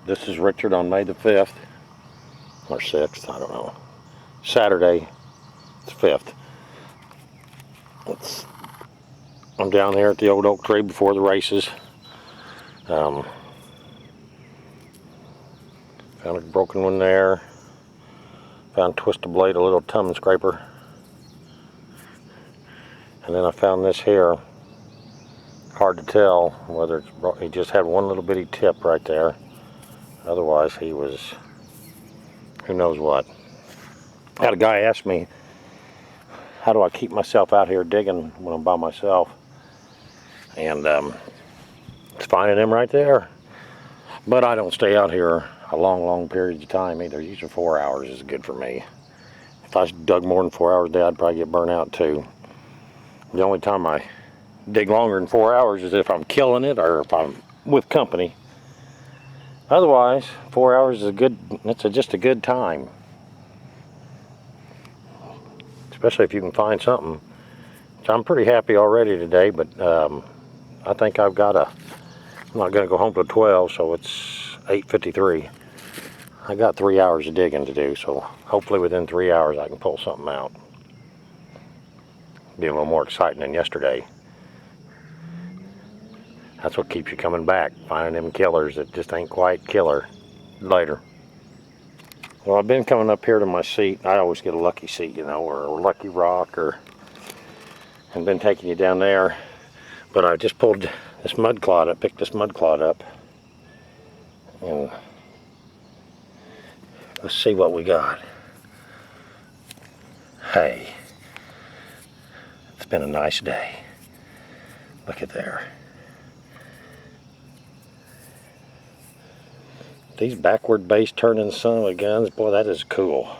This is Richard on May the 5th, or 6th, I don't know. Saturday, it's 5th. I'm down here at the old oak tree before the races. Found a broken one there. Found twisted blade, a little tongue scraper. And then I found this here. Hard to tell whether it's, he just had one little bitty tip right there. Otherwise he was, who knows what. I had a guy ask me, how do I keep myself out here digging when I'm by myself? And it's finding them right there. But I don't stay out here a long periods of time either. Usually 4 hours is good for me. If I dug more than 4 hours a day, I'd probably get burnt out too. The only time I dig longer than 4 hours is if I'm killing it or if I'm with company. Otherwise, 4 hours is a good, just a good time. Especially if you can find something. So I'm pretty happy already today, but I think I'm not going to go home till 12, so it's 8:53. I got 3 hours of digging to do, so hopefully within 3 hours I can pull something out. Be a little more exciting than yesterday. That's what keeps you coming back, finding them killers that just ain't quite killer later. Well, I've been coming up here to my seat. I always get a lucky seat, you know, or a lucky rock, and been taking you down there. But I just pulled this mud clod up, picked this mud clod up, and let's see what we got. Hey, it's been a nice day. Look at there. These backward base turning son of a guns, boy, that is cool.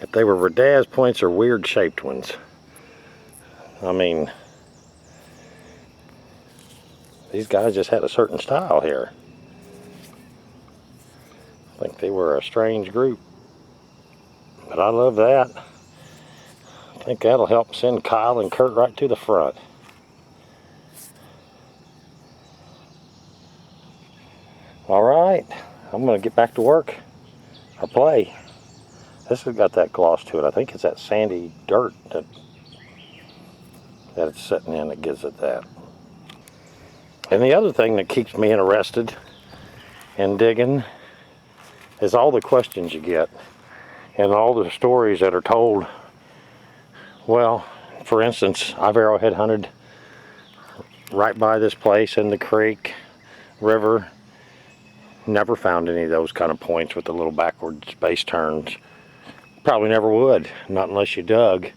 If they were Verdaz points, or weird shaped ones. I mean, these guys just had a certain style here. I think they were a strange group. But I love that. I think that'll help send Kyle and Kurt right to the front. Alright, I'm going to get back to work, or play. This has got that gloss to it. I think it's that sandy dirt that it's sitting in that gives it that. And the other thing that keeps me interested in digging is all the questions you get and all the stories that are told. Well, for instance, I've arrowhead hunted right by this place in the creek, river. Never found any of those kind of points with the little backward space turns. Probably never would, not unless you dug.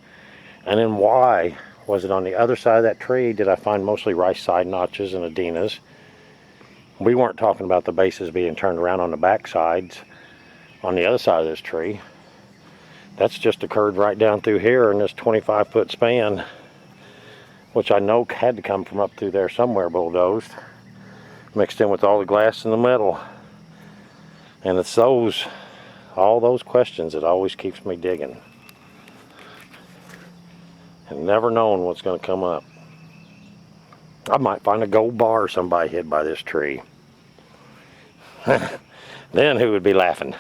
And then why was it on the other side of that tree did I find mostly rice side notches and adinas? We weren't talking about the bases being turned around on the back sides on the other side of this tree. That's just occurred right down through here in this 25-foot span, which I know had to come from up through there somewhere bulldozed, mixed in with all the glass and the metal. And it's all those questions that always keeps me digging. And never knowing what's going to come up. I might find a gold bar somebody hid by this tree. Then who would be laughing?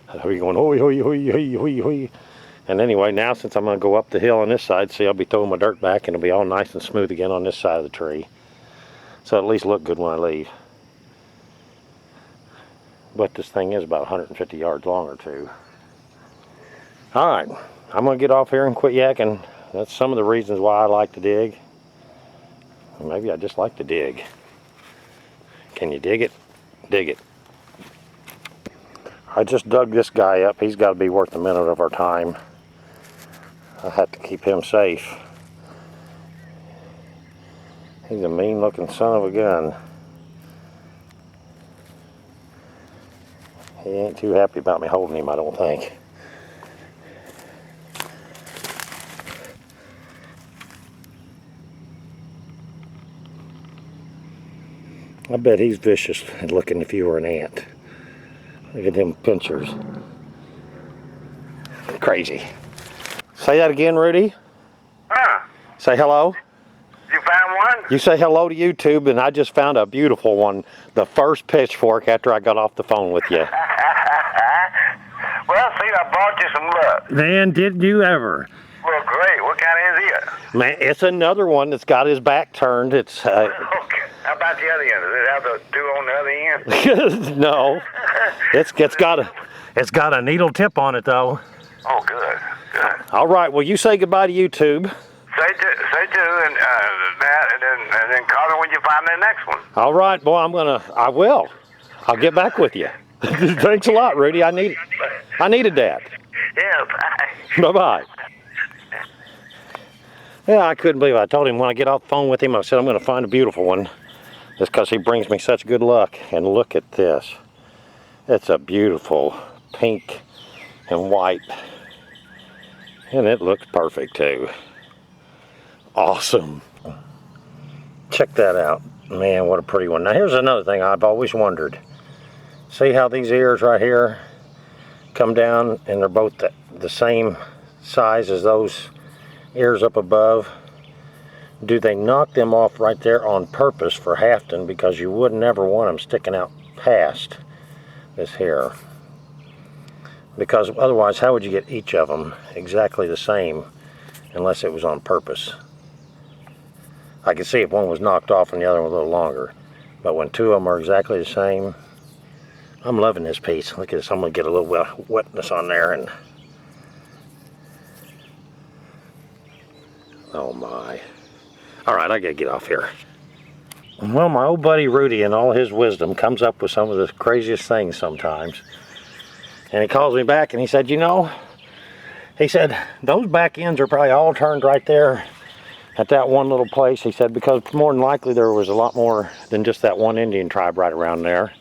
I'll be going, hoi, hoi, hoi, hoi, hoi, hoi. And anyway, now since I'm going to go up the hill on this side, see, I'll be throwing my dirt back and it'll be all nice and smooth again on this side of the tree. So at least look good when I leave. But this thing is about 150 yards long or two. Alright, I'm going to get off here and quit yakking. That's some of the reasons why I like to dig. Or maybe I just like to dig. Can you dig it? Dig it. I just dug this guy up. He's got to be worth a minute of our time. I have to keep him safe. He's a mean looking son of a gun. He ain't too happy about me holding him, I don't think. I bet he's vicious and looking if you were an ant. Look at them pinchers. Crazy. Say that again, Rudy. Huh? Say hello. You found one? You say hello to YouTube, and I just found a beautiful one. The first pitchfork after I got off the phone with you. Well, see, I brought you some luck. Man, did you ever? Well, great. What kind is it? Man, it's another one that's got his back turned. It's Okay. How about the other end? Does it have the two on the other end? no. It's got a needle tip on it though. Oh, good. Good. All right. Well, you say goodbye to YouTube. Say two, and that, and then call me when you find the next one. All right, boy. I will. I'll get back with you. Thanks a lot, Rudy. I needed that. Yeah. Bye. Bye-bye. Yeah, I couldn't believe it. I told him when I get off the phone with him, I said I'm going to find a beautiful one. Just because he brings me such good luck. And look at this. It's a beautiful pink and white. And it looks perfect too. Awesome. Check that out. Man, what a pretty one. Now here's another thing I've always wondered. See how these ears right here come down and they're both the same size as those ears up above? Do they knock them off right there on purpose for hafting, because you would never want them sticking out past this hair? Because otherwise, how would you get each of them exactly the same unless it was on purpose? I could see if one was knocked off and the other one a little longer, but when two of them are exactly the same, I'm loving this piece. Look at this. I'm going to get a little wetness on there, and oh my. All right, I got to get off here. Well, my old buddy Rudy, in all his wisdom, comes up with some of the craziest things sometimes. And he calls me back and he said, you know, he said, those back ends are probably all turned right there at that one little place. He said, because more than likely there was a lot more than just that one Indian tribe right around there.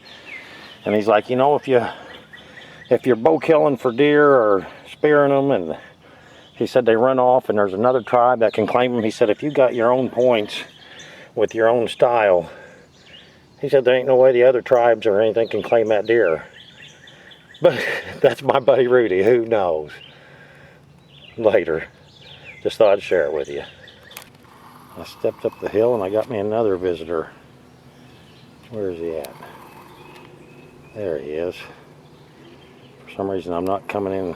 And he's like, you know, if you're bow killing for deer or spearing them, and he said they run off and there's another tribe that can claim them. He said, if you got your own points with your own style, he said there ain't no way the other tribes or anything can claim that deer. But that's my buddy Rudy. Who knows? Later. Just thought I'd share it with you. I stepped up the hill and I got me another visitor. Where is he at? There he is. For some reason I'm not coming in.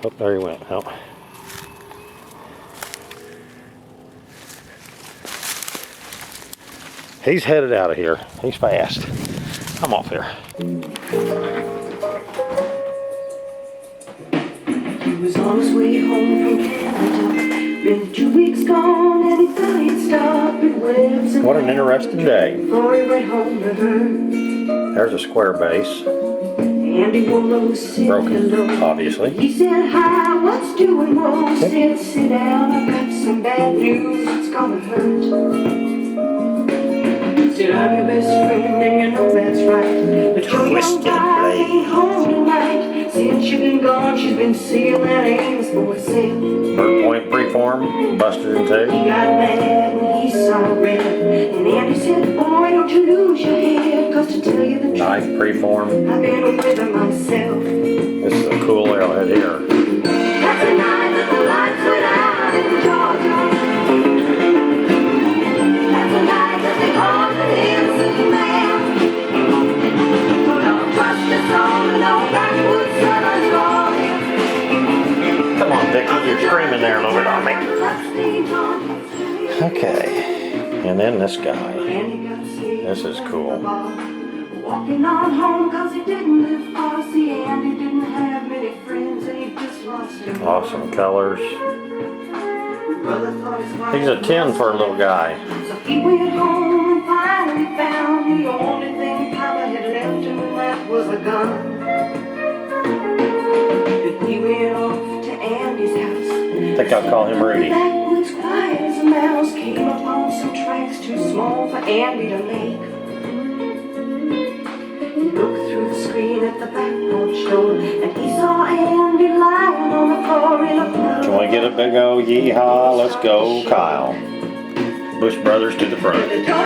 Oh, there he went. Oh. He's headed out of here. He's fast. I'm off here. He was on his way home from Canada. Been 2 weeks gone and he thought he'd stop at Webb's. What an interesting day. Before he went home to her. There's a square base. Andy Warlow said Broken, hello. obviously. He said, hi, what's doing wrong? Said, sit down, I've got some bad news, it's gonna hurt. Said, I'm your best friend and you know that's right. But your young bride ain't home tonight. Since you've been gone, she's been seeing that Amos boy said. Bird point preform, busted in two. He got mad when he saw red. And Andy said, boy, don't you lose your head. Cause to tell you the truth, Knife preform. I've been with her myself. This is a cool arrowhead here. That's the night that the lights went out in Georgia. That's the night that they called the innocent man. But don't trust us on no backwoods southern story. Come on, Vicky, you're screaming there a little bit on me. Okay, and then this guy. This is cool. Walking on home cause he didn't live far. See, Andy didn't have many friends and he just lost him. Awesome colors. He's a 10 for a little guy. So he went home and finally found the only thing Papa had left him, and that was a gun. But he went off to Andy's house. I think I'll call him Rudy. Backwoods quiet as a mouse, came upon some tracks too small for Andy to make. He looked through the screen at the back porch door, and he saw Andy lying on the floor in a puddle. Do you want to get a big old yeehaw? Let's go, Kyle. Bush Brothers to the front.